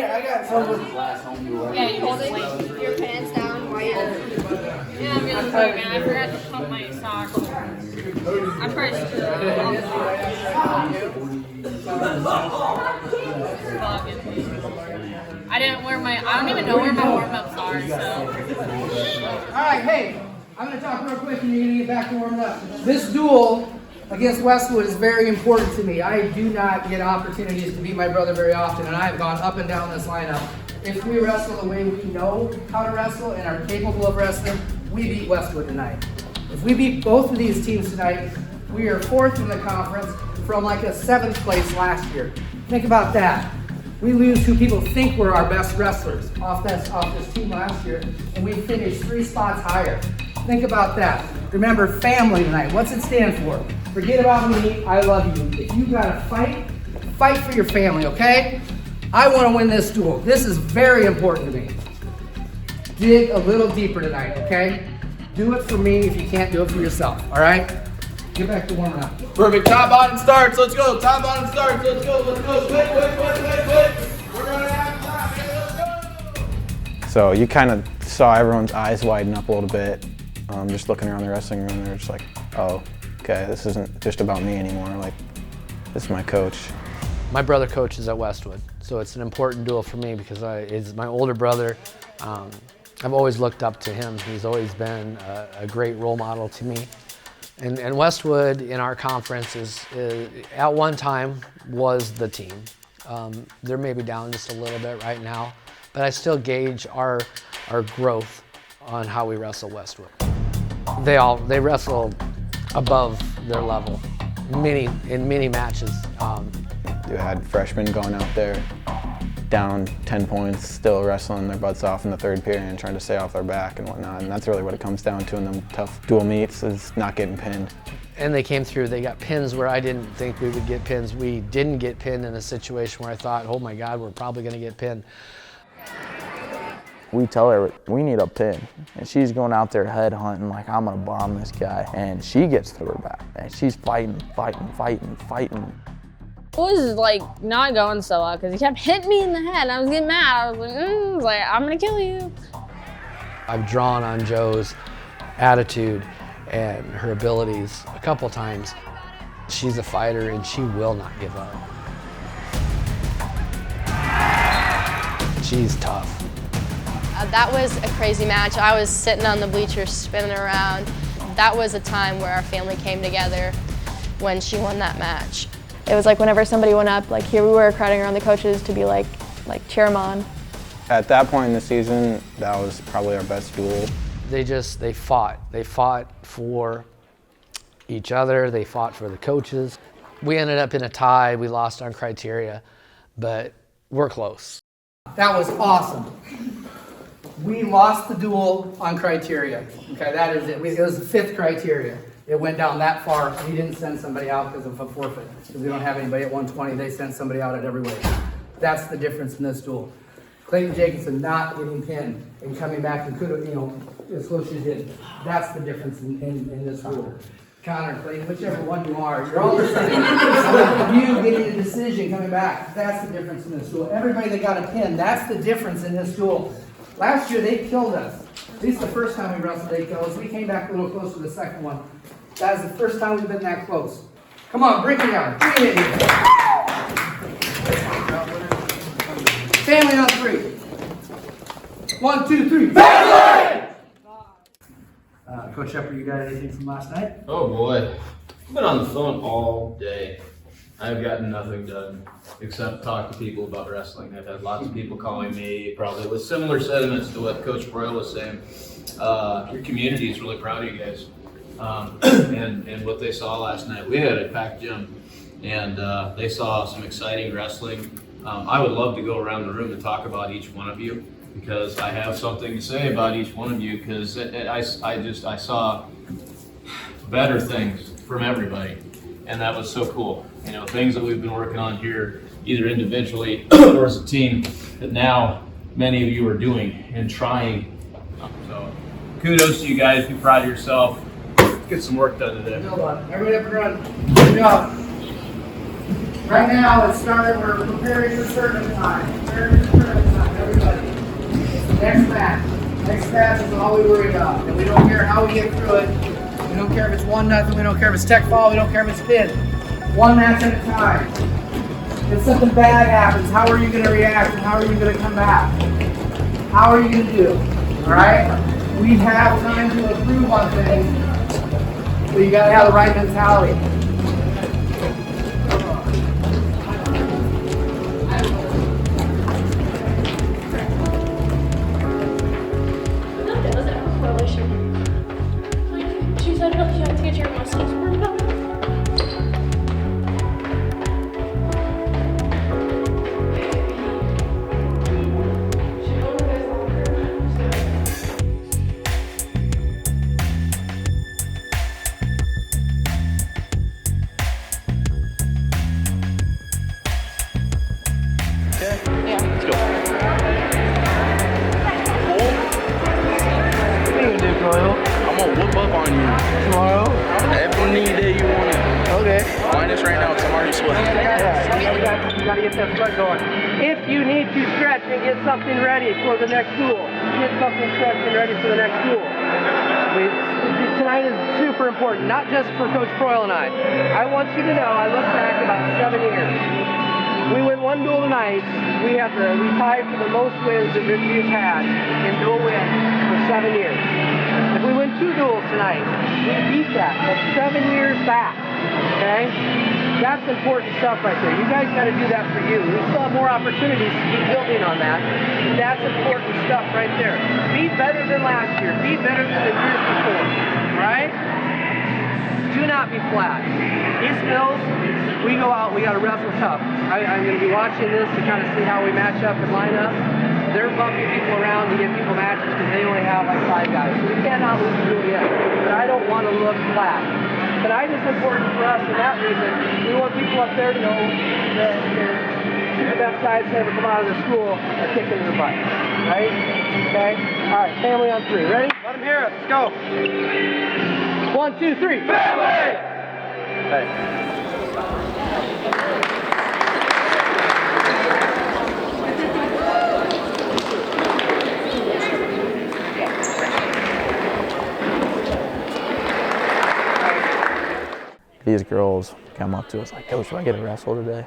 can't. I got trouble. Yeah, you hold it, your pants down while you're. Yeah, I'm gonna say, man, I forgot to pump my socks. I'm pretty sure. I didn't wear my. I don't even know where my warm-ups are. So. All right, hey, I'm gonna talk real quick, and you're gonna get back to warming up. This duel against Westwood is very important to me. I do not get opportunities to beat my brother very often, and I have gone up and down this lineup. If we wrestle the way we know how to wrestle and are capable of wrestling, we beat Westwood tonight. If we beat both of these teams tonight, we are 4th in the conference from like a 7th place last year. Think about that. We lose who people think were our best wrestlers off this team last year, and we finished 3 spots higher. Think about that. Remember, family tonight. What's it stand for? Forget about me. I love you. If you gotta fight, fight for your family, okay? I want to win this duel. This is very important to me. Dig a little deeper tonight, okay? Do it for me if you can't do it for yourself, all right? Get back to warming up. Perfect. Top, bottom, starts. Let's go. Top, bottom, starts. Let's go. Let's go. Quick. We're going to have time. Let's go. So you kind of saw everyone's eyes widen up a little bit, just looking around the wrestling room. They're just like, oh, okay, this isn't just about me anymore. Like, this is my coach. My brother coaches at Westwood, so it's an important duel for me because he's my older brother. I've always looked up to him. He's always been a great role model to me. And Westwood in our conference is at one time was the team. They're maybe down just a little bit right now, but I still gauge our growth on how we wrestle Westwood. They wrestle above their level in many matches. You had freshmen going out there down 10 points, still wrestling their butts off in the 3rd period and trying to stay off their back and whatnot. And that's really what it comes down to in them tough dual meets, is not getting pinned. And they came through, they got pins where I didn't think we would get pins. We didn't get pinned in a situation where I thought, oh my God, we're probably gonna get pinned. We tell her we need a pin, and she's going out there head hunting like, I'm gonna bomb this guy. And she gets to her back, and she's fighting. It was like not going so well because he kept hitting me in the head. I was getting mad. I was like, I'm gonna kill you. I've drawn on Joe's attitude and her abilities a couple times. She's a fighter and she will not give up. She's tough. That was a crazy match. I was sitting on the bleachers spinning around. That was a time where our family came together when she won that match. It was like whenever somebody went up, like here we were crowding around the coaches to be like cheer them on. At that point in the season, that was probably our best duel. They fought. They fought for each other. They fought for the coaches. We ended up in a tie. We lost on criteria, but we're close. That was awesome. We lost the duel on criteria. Okay, that is it. It was the 5th criteria. It went down that far. We didn't send somebody out because of a forfeit. Because we don't have anybody at 120. They sent somebody out at every weight. That's the difference in this duel. Clayton Jacobson not getting pinned and coming back and could have, as close as he did. That's the difference in this duel. Connor, Clayton, whichever one you are, you're all the same. You getting a decision coming back. That's the difference in this duel. Everybody that got a pin, that's the difference in this duel. Last year they killed us. At least the first time we wrestled, they killed us. We came back a little closer to the second one. That is the first time we've been that close. Come on, break it down. Bring it in. Family on 3. 1, 2, 3. Family! Coach Shepard, you got anything from last night? Oh boy, I've been on the phone all day. I've gotten nothing done except talk to people about wrestling. I've had lots of people calling me, probably with similar sentiments to what Coach Broyle was saying. Your community is really proud of you guys. And what they saw last night. We had a packed gym, and they saw some exciting wrestling. I would love to go around the room and talk about each one of you, because I have something to say about each one of you, because I saw better things from everybody, and that was so cool. Things that we've been working on here, either individually or as a team, that now many of you are doing and trying. So kudos to you guys. Be proud of yourself. Get some work done today. Everybody up and run. Good job. Right now, let's start. We're preparing for tournament time. Next match is all we worry about. And we don't care how we get through it. We don't care if it's 1-0. We don't care if it's tech fall. We don't care if it's pin. One match at a time. If something bad happens, how are you going to react and how are you going to come back? How are you going to do? All right? We have time to improve on things, but you got to have the right mentality. She said, no, you have to get your muscles worked out. I'm gonna whoop up on you tomorrow. Every day you want it. Okay. Find this right now. I'm already sweating. Yeah, you got to get that sweat going. If you need to stretch and get something ready for the next duel, get something stretched and ready for the next duel. Tonight is super important, not just for Coach Proyle and I want you to know, I look back about 7 years. We win one duel tonight, we tied for the most wins that Richie has had in dual wins for 7 years. If we win 2 duels tonight, we beat that. That's 7 years back, okay? That's important stuff right there. You guys got to do that for you. We still have more opportunities to keep building on that. That's important stuff right there. Be better than last year. Be better than the years before, all right? Do not be flat. These Mills, we go out, we got to wrestle tough. I'm going to be watching this to kind of see how we match up and line up. They're bumping people around to get people matches because they only have like 5 guys. So we cannot lose the duel yet. But I don't want to look flat. Tonight is important for us for that reason. We want people up there to know that the best guys to ever come out of the school are kicking their butt. Right? Okay? All right, family on 3. Ready? Let them hear it. Let's go. 1, 2, 3. Family! Hey. These girls come up to us like, Coach, do I get to wrestle today?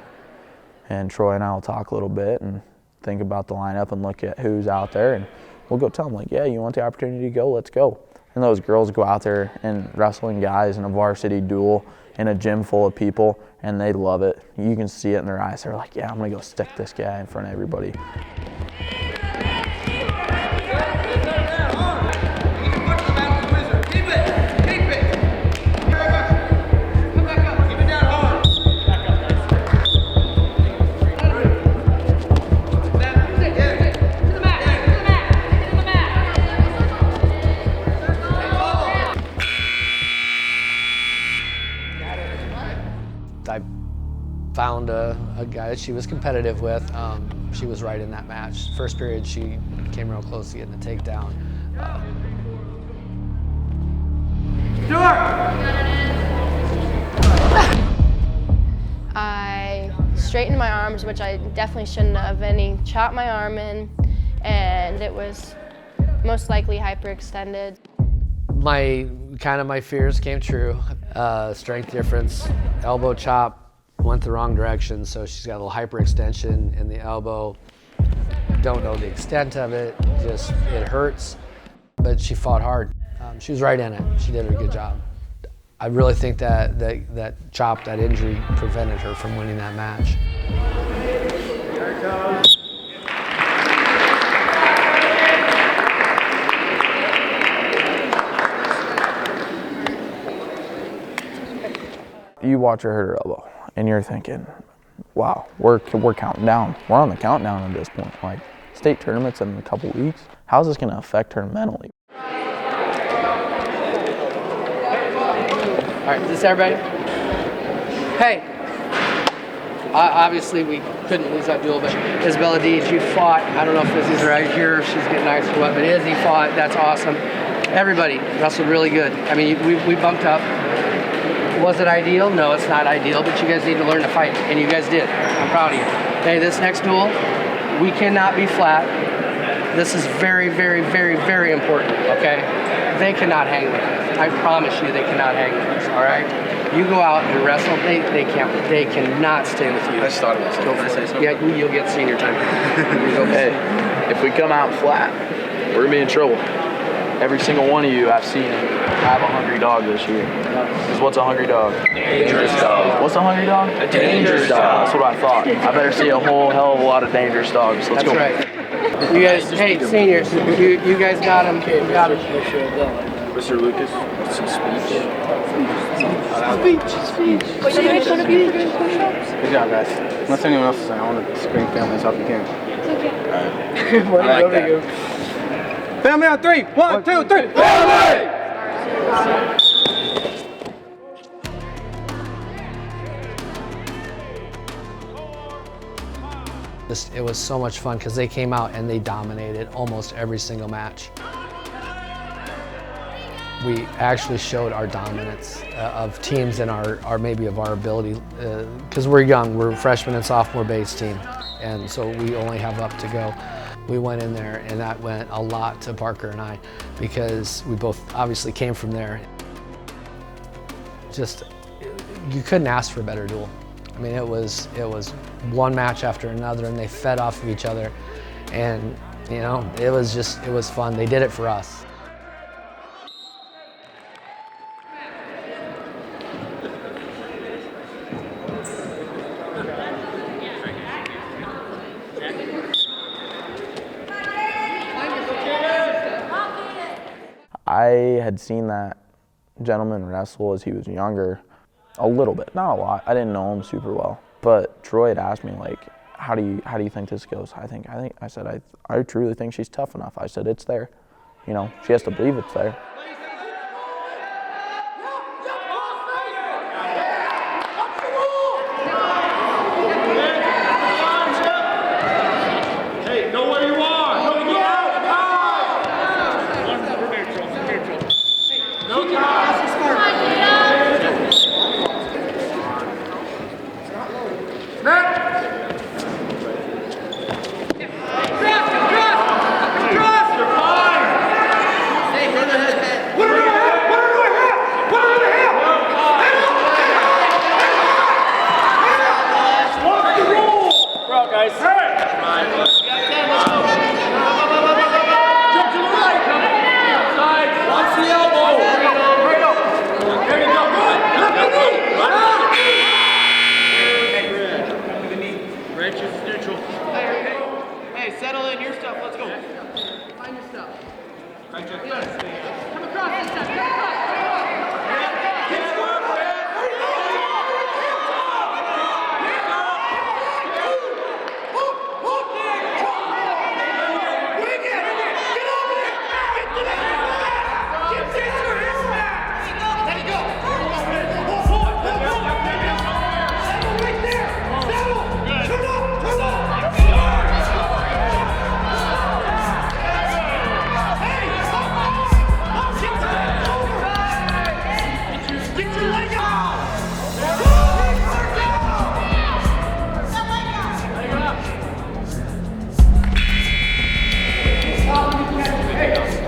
And Troy and I will talk a little bit and think about the lineup and look at who's out there, and we'll go tell them, like, yeah, you want the opportunity to go, let's go. And those girls go out there and wrestling guys in a varsity duel in a gym full of people, and they love it. You can see it in their eyes. They're like, yeah, I'm going to go stick this guy in front of everybody. I found a guy that she was competitive with. She was right in that match. First period, she came real close to getting the takedown. I straightened my arms, which I definitely shouldn't have, and he chopped my arm in, and it was most likely hyperextended. My fears came true. Strength difference, elbow chop went the wrong direction, so she's got a little hyperextension in the elbow. Don't know the extent of it, just it hurts, but she fought hard. She was right in it. She did a good job. I really think that chop, that injury, prevented her from winning that match. There it goes. You watch her hurt her elbow, and you're thinking, wow, we're counting down. We're on the countdown at this point. Like, state tournaments in a couple weeks. How's this going to affect her mentally? All right, is this everybody? Hey, obviously we couldn't lose that duel, but Isabella Deeds, you fought. I don't know if Izzy's right here, if she's getting nice or what, but Izzy fought. That's awesome. Everybody wrestled really good. I mean, we bumped up. Was it ideal? No, it's not ideal, but you guys need to learn to fight, and you guys did. I'm proud of you. Hey, this next duel, we cannot be flat. This is very, very, very, very important, okay? They cannot hang with us. I promise you they cannot hang with us, all right? You go out and wrestle, they cannot stay with you. I just thought about something. Can I say something? Yeah, you'll get senior time. Hey, if we come out flat, we're gonna be in trouble. Every single one of you I've seen have a hungry dog this year. Because what's a hungry dog? Dangerous dog. What's a hungry dog? A dangerous dog. That's what I thought. I better see a whole hell of a lot of dangerous dogs. Let's That's go. right. You guys, hey, seniors, you guys got them. You got them. Mr. Lucas, some speech. Good job, guys. Unless anyone else is saying, I want to scream family as help you can. I like that. Family on 3. 1, 2, 3. Family! It was so much fun because they came out and they dominated almost every single match. We actually showed our dominance of teams and our maybe of our ability, because we're young, we're a freshman and sophomore based team, and so we only have up to go. We went in there and that went a lot to Parker and I, because we both obviously came from there. Just, you couldn't ask for a better duel. I mean, it was one match after another, and they fed off of each other, and you know, it was fun. They did it for us. I had seen that gentleman wrestle as he was younger, a little bit, not a lot. I didn't know him super well, but Troy had asked me, like, how do you think this goes? I said I truly think she's tough enough. I said it's there, you know, she has to believe it's there.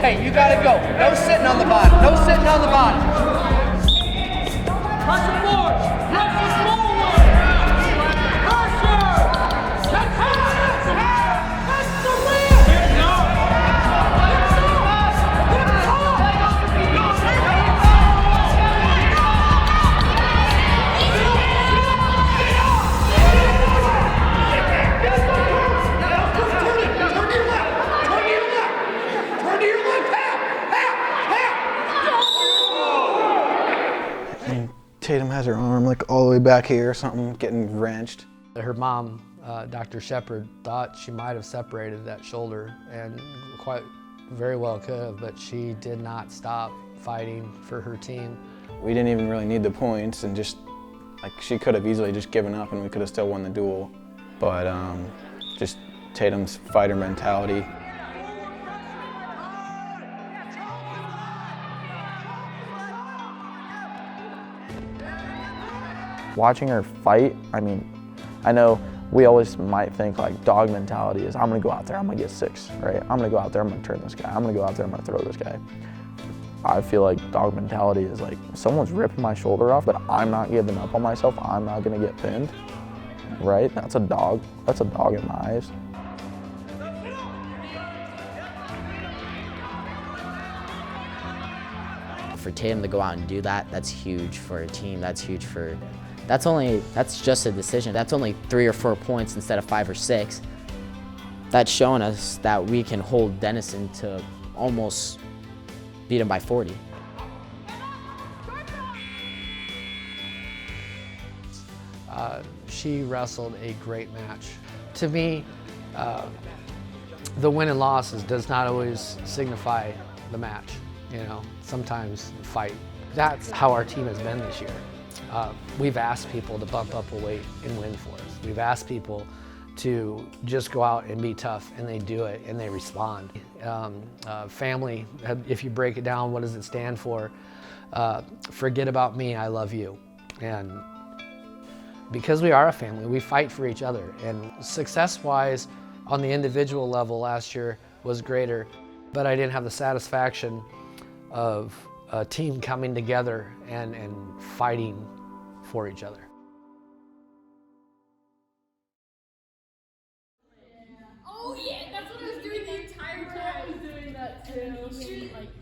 Hey, you gotta go. No sitting on the bottom. No sitting on the bottom. Pressure forward. Pressure forward. Pressure. That's the win. Tatum has her arm like all the way back here or something, getting wrenched. Her mom, Dr. Shepard, thought she might have separated that shoulder, and quite very well could have, but she did not stop fighting for her team. We didn't even really need the points, and just like she could have easily just given up and we could have still won the duel. But just Tatum's fighter mentality. Watching her fight, I mean, I know we always might think like dog mentality is I'm gonna go out there, I'm gonna get 6, right? I'm gonna go out there, I'm gonna turn this guy. I'm gonna go out there, I'm gonna throw this guy. I feel like dog mentality is like someone's ripping my shoulder off, but I'm not giving up on myself. I'm not gonna get pinned, right? That's a dog. That's a dog in my eyes. For Tatum to go out and do that, that's huge for a team. That's huge for, that's just a decision. That's only 3 or 4 points instead of 5 or 6. That's showing us that we can hold Denison to almost beat him by 40. She wrestled a great match. To me, the win and losses does not always signify the match. You know, sometimes fight. That's how our team has been this year. We've asked people to bump up a weight and win for us. We've asked people to just go out and be tough, and they do it, and they respond. Family, if you break it down, what does it stand for? Forget about me, I love you. And because we are a family, we fight for each other. And success-wise, on the individual level last year was greater, but I didn't have the satisfaction of a team coming together and fighting for each other. Oh yeah, that's what I was doing the entire time. I was doing that too.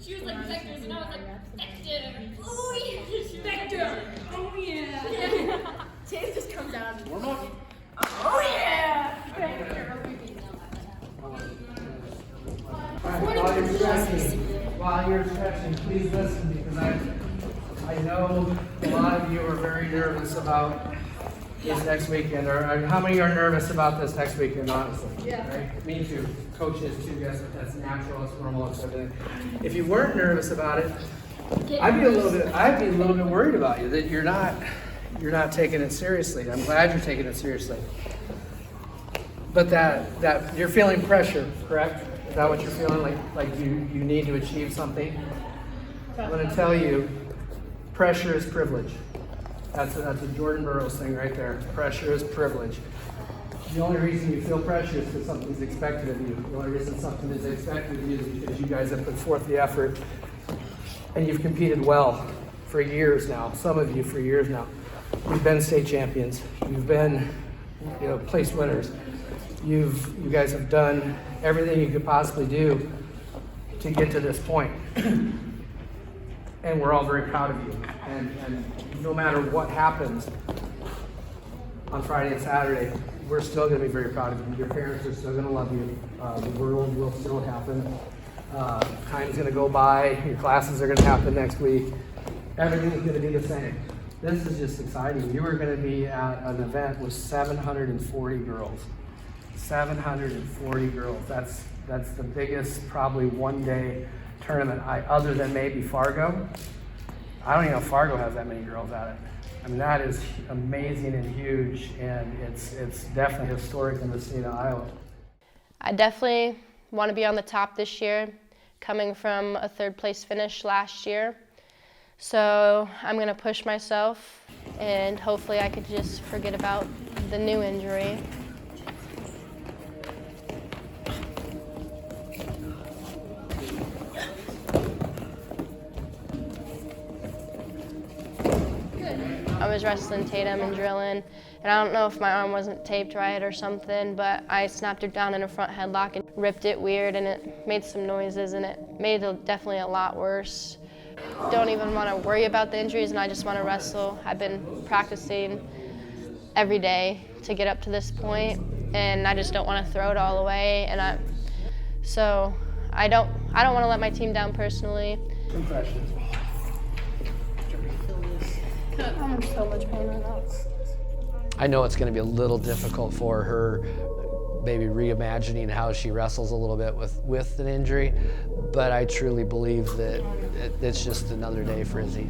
She was like vectors and I was like vector. Oh yeah, vector. Oh yeah. Tatum just comes out and warm up. Oh yeah. Vector. While you're stretching, please listen, because I know a lot of you are very nervous about this next weekend. Or how many are nervous about this next weekend, honestly? Yeah. Right? Me too. Coaches too, guess that's natural, it's normal, it's everything. If you weren't nervous about it, I'd be a little bit worried about you, that you're not taking it seriously. I'm glad you're taking it seriously. But that you're feeling pressure, correct? Is that what you're feeling? Like you need to achieve something? I'm going to tell you, pressure is privilege. That's a Jordan Burroughs thing right there. Pressure is privilege. The only reason you feel pressure is because something's expected of you. The only reason something is expected of you is because you guys have put forth the effort and you've competed well for years now. Some of you for years now. You've been state champions. You've been, place winners. You guys have done everything you could possibly do to get to this point. And we're all very proud of you. And no matter what happens on Friday and Saturday, we're still going to be very proud of you. Your parents are still going to love you. The world will still happen. Time's going to go by. Your classes are going to happen next week. Everything's going to be the same. This is just exciting. You are going to be at an event with 740 girls. 740 girls. That's the biggest probably one-day tournament other than maybe Fargo. I don't even know if Fargo has that many girls at it. I mean, that is amazing and huge, and it's definitely historic in the state of Iowa. I definitely want to be on the top this year, coming from a 3rd place finish last year. So I'm going to push myself, and hopefully I could just forget about the new injury. I was wrestling Tatum and drilling, and I don't know if my arm wasn't taped right or something, but I snapped her down in a front headlock and ripped it weird, and it made some noises, and it made it definitely a lot worse. Don't even want to worry about the injuries, and I just want to wrestle. I've been practicing every day to get up to this point, and I just don't want to throw it all away. And so I don't want to let my team down personally. Impressions. I'm in so much pain right now. I know it's going to be a little difficult for her, maybe reimagining how she wrestles a little bit with an injury, but I truly believe that it's just another day for Izzy.